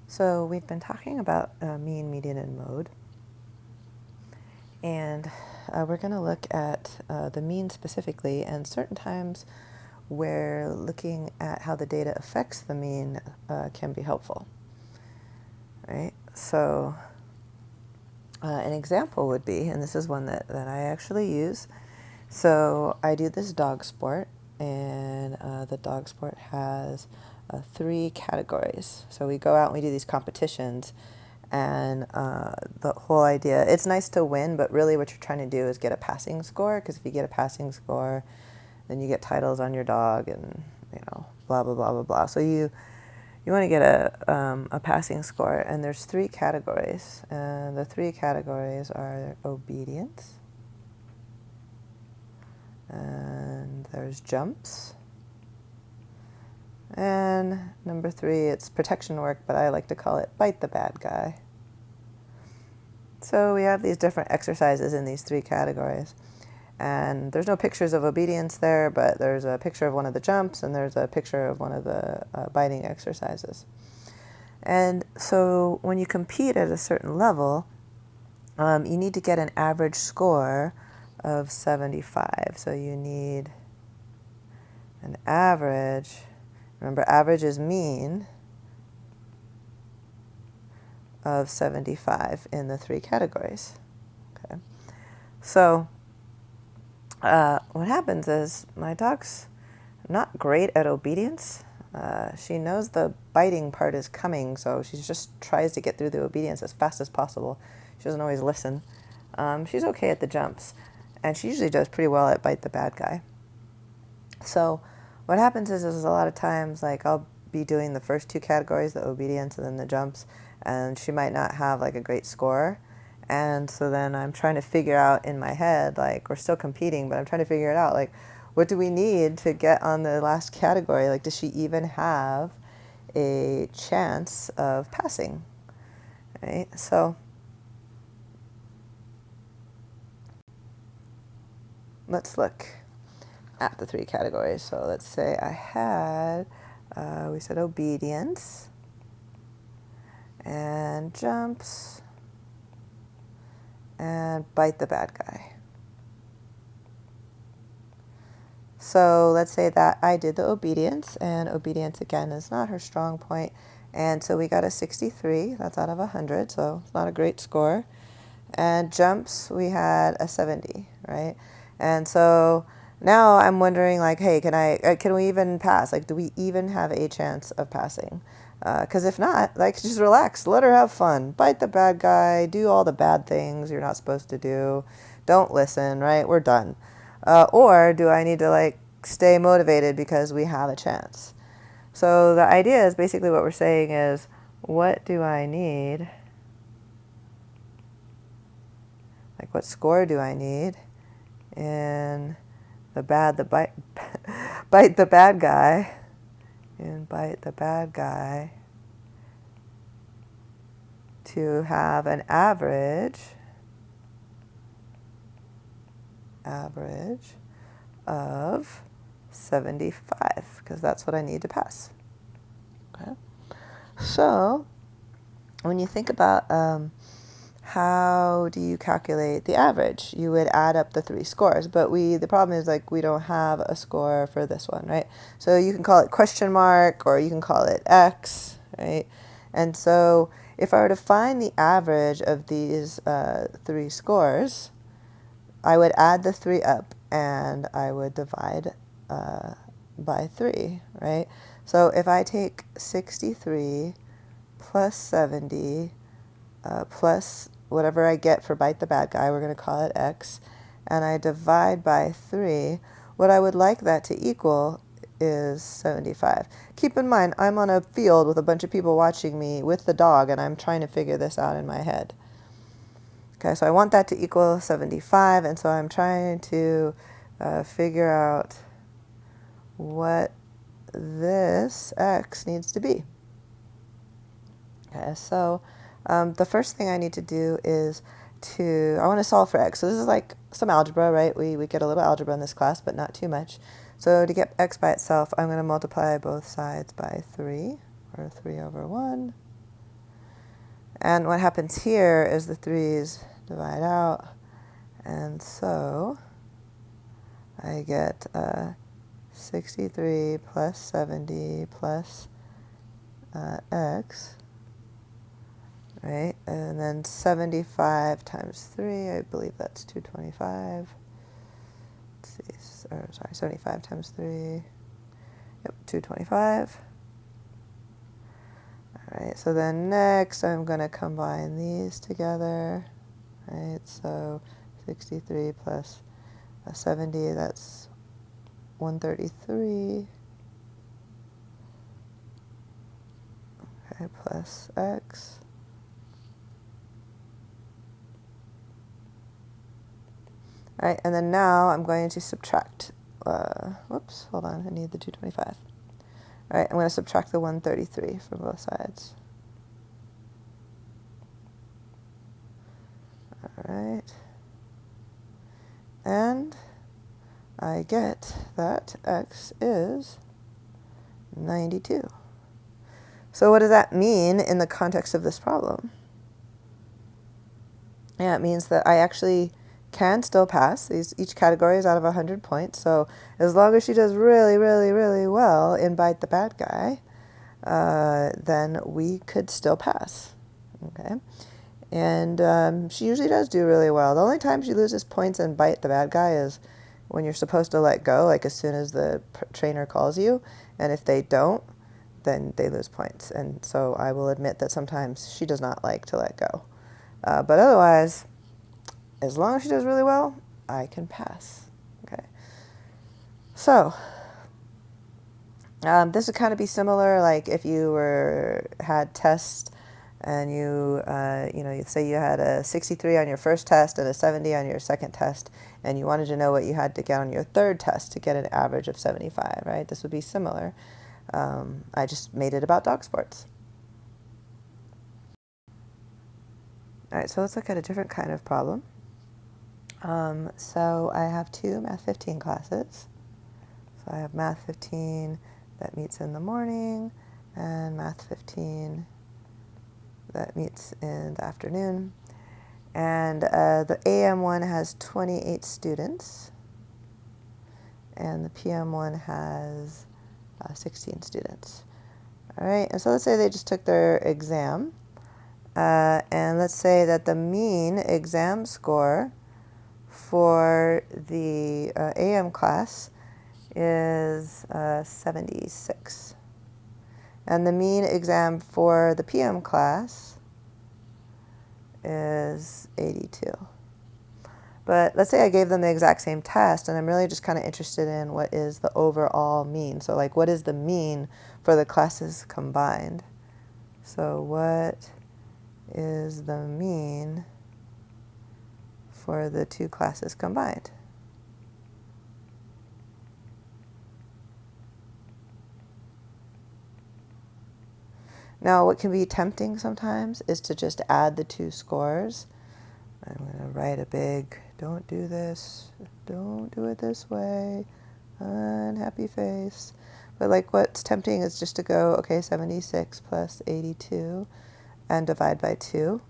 So we've been talking about mean, median, and mode, and we're going to look at the mean specifically, and certain times where looking at how the data affects the mean can be helpful, right? So an example would be, and this is one that I actually use, so I do this dog sport, and the dog sport has 3 categories. So we go out and we do these competitions, and the whole idea, it's nice to win, but really what you're trying to do is get a passing score, because if you get a passing score, then you get titles on your dog and, blah, blah, blah, blah, blah. So you want to get a passing score, and there's 3 categories. And the 3 categories are obedience, and there's jumps, and number 3, it's protection work, but I like to call it bite the bad guy. So we have these different exercises in these 3 categories. And there's no pictures of obedience there, but there's a picture of one of the jumps, and there's a picture of one of the biting exercises. And so when you compete at a certain level, you need to get an average score of 75. So you need an average. Remember, average is mean of 75 in the 3 categories. Okay. So what happens is my dog's not great at obedience. She knows the biting part is coming, so she just tries to get through the obedience as fast as possible. She doesn't always listen. She's okay at the jumps, and she usually does pretty well at bite the bad guy. So what happens is a lot of times, like, I'll be doing the first 2 categories, the obedience and then the jumps, and she might not have like a great score. And so then I'm trying to figure out in my head, like, we're still competing, but I'm trying to figure it out, like, what do we need to get on the last category? Like, does she even have a chance of passing? Right? So let's look at the 3 categories. So let's say I had, we said obedience and jumps and bite the bad guy. So let's say that I did the obedience, and obedience again is not her strong point. And so we got a 63, that's out of 100, so it's not a great score. And jumps, we had a 70, right? And so now I'm wondering, like, hey, can we even pass? Like, do we even have a chance of passing? Because if not, like, just relax, let her have fun, bite the bad guy, do all the bad things you're not supposed to do, don't listen, right? We're done. Or do I need to, like, stay motivated because we have a chance? So the idea is basically what we're saying is, what do I need? Like, what score do I need in bite the bad guy, and bite the bad guy to have an average of 75, because that's what I need to pass. Okay. So when you think about how do you calculate the average, you would add up the 3 scores, but the problem is, like, we don't have a score for this one, right? So you can call it question mark, or you can call it X, right? And so if I were to find the average of these 3 scores, I would add the 3 up, and I would divide by 3, right? So if I take 63 plus 70 plus whatever I get for bite the bad guy, we're going to call it X, and I divide by 3, what I would like that to equal is 75. Keep in mind, I'm on a field with a bunch of people watching me with the dog, and I'm trying to figure this out in my head. Okay, so I want that to equal 75, and so I'm trying to figure out what this X needs to be. Okay, so the first thing I need to do is I want to solve for X. So this is like some algebra, right? We get a little algebra in this class, but not too much. So to get X by itself, I'm going to multiply both sides by 3, or 3 over 1. And what happens here is the 3's divide out, and so I get 63 plus 70 plus x, right? And then 75 times 3, I believe that's 225. Let's see, or sorry, 75 times 3, yep, 225. All right, so then next I'm going to combine these together, right? So 63 plus 70, that's 133. Okay, plus x. All right, and then now I'm going to subtract. Whoops, hold on, I need the 225. All right, I'm going to subtract the 133 from both sides. All right. And I get that x is 92. So what does that mean in the context of this problem? Yeah, it means that I actually can still pass. Each category is out of 100 points. So as long as she does really, really, really well in Bite the Bad Guy, then we could still pass. Okay. And she usually does do really well. The only time she loses points in Bite the Bad Guy is when you're supposed to let go, like as soon as the trainer calls you. And if they don't, then they lose points. And so I will admit that sometimes she does not like to let go. But otherwise, as long as she does really well, I can pass. Okay. So this would kind of be similar, like if you had tests and you say you had a 63 on your first test and a 70 on your second test, and you wanted to know what you had to get on your third test to get an average of 75, right? This would be similar. I just made it about dog sports. All right, so let's look at a different kind of problem. So I have two Math 15 classes. So I have Math 15 that meets in the morning and Math 15 that meets in the afternoon. And the AM one has 28 students and the PM one has 16 students. All right, and so let's say they just took their exam. And let's say that the mean exam score for the AM class is 76. And the mean exam for the PM class is 82. But let's say I gave them the exact same test, and I'm really just kind of interested in what is the overall mean. So like, what is the mean for the classes combined? So what is the mean for the two classes combined? Now, what can be tempting sometimes is to just add the two scores. I'm going to write a big, don't do this, don't do it this way, unhappy face. But like what's tempting is just to go, okay, 76 plus 82 and divide by 2,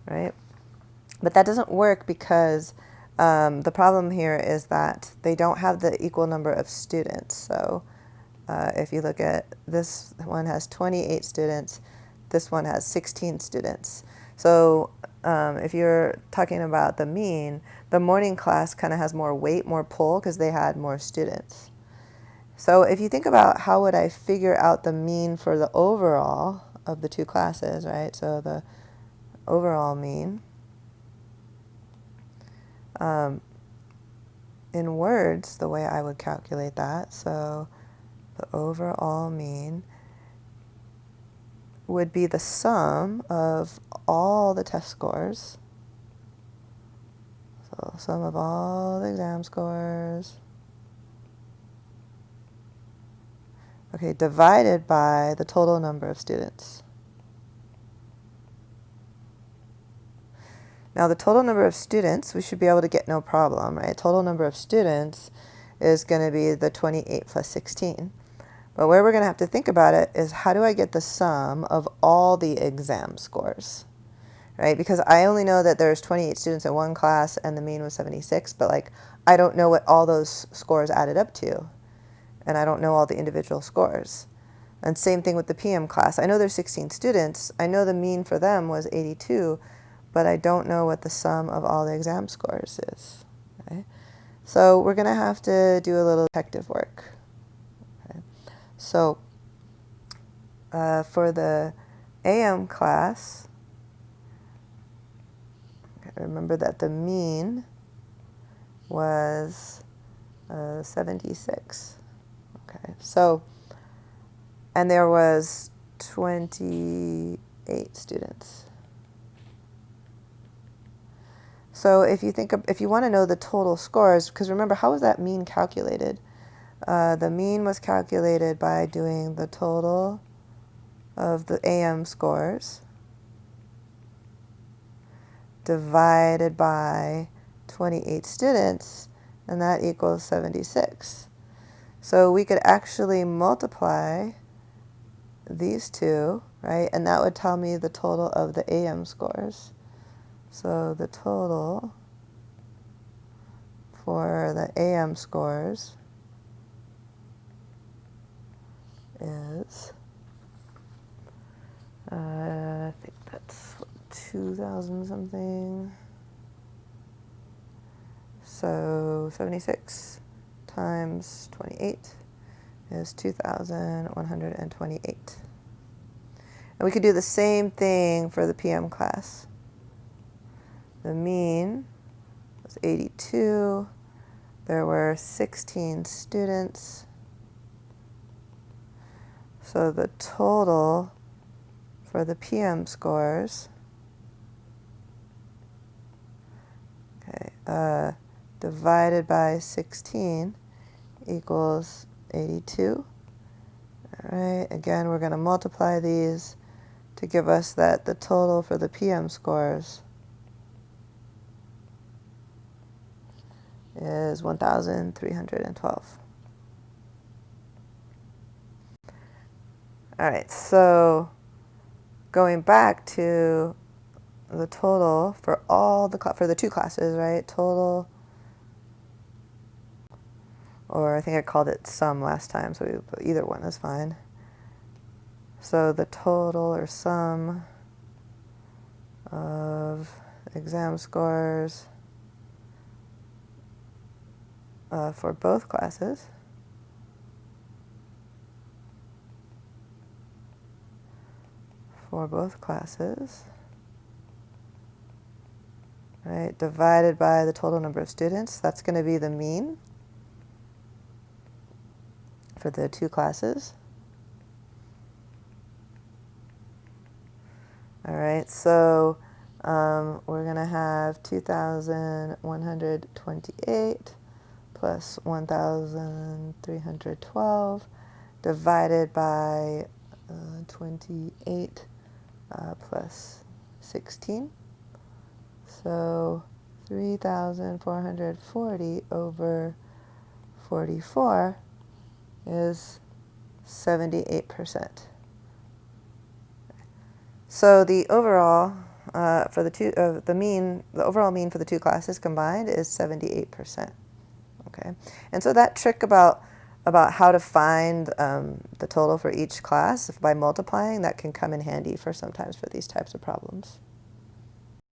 right? But that doesn't work because the problem here is that they don't have the equal number of students. So if you look at this one has 28 students, this one has 16 students. So if you're talking about the mean, the morning class kind of has more weight, more pull, because they had more students. So if you think about how would I figure out the mean for the overall of the two classes, right? So the overall mean. In words, the way I would calculate that, so the overall mean would be the sum of all the test scores. So sum of all the exam scores. Okay, divided by the total number of students. Now the total number of students, we should be able to get no problem, right? Total number of students is going to be the 28 plus 16. But where we're going to have to think about it is, how do I get the sum of all the exam scores? Right? Because I only know that there's 28 students in one class and the mean was 76, but like I don't know what all those scores added up to. And I don't know all the individual scores. And same thing with the PM class. I know there's 16 students. I know the mean for them was 82, but I don't know what the sum of all the exam scores is. Okay? So we're going to have to do a little detective work. Okay? So for the AM class, remember that the mean was 76. Okay, so, and there was 28 students. So if you think of, if you want to know the total scores, because remember, how was that mean calculated? The mean was calculated by doing the total of the AM scores divided by 28 students, and that equals 76. So we could actually multiply these two, right? And that would tell me the total of the AM scores. So the total for the AM scores is, I think that's 2,000 something. So 76 times 28 is 2,128. And we could do the same thing for the PM class. The mean was 82. There were 16 students. So the total for the PM scores, okay, divided by 16 equals 82. All right, again, we're going to multiply these to give us that the total for the PM scores is 1,312. All right, so going back to the total for all the for the two classes, right? Total, or I think I called it sum last time, so either one is fine. So the total or sum of exam scores for both classes right, divided by the total number of students. That's going to be the mean for the two classes. All right, so we're going to have 2,128 plus 1,312 divided by 28 plus 16. So 3,440 over 44 is 78%. So the overall for the two the overall mean for the two classes combined is 78%. Okay, and so that trick about how to find the total for each class by multiplying, that can come in handy for sometimes for these types of problems.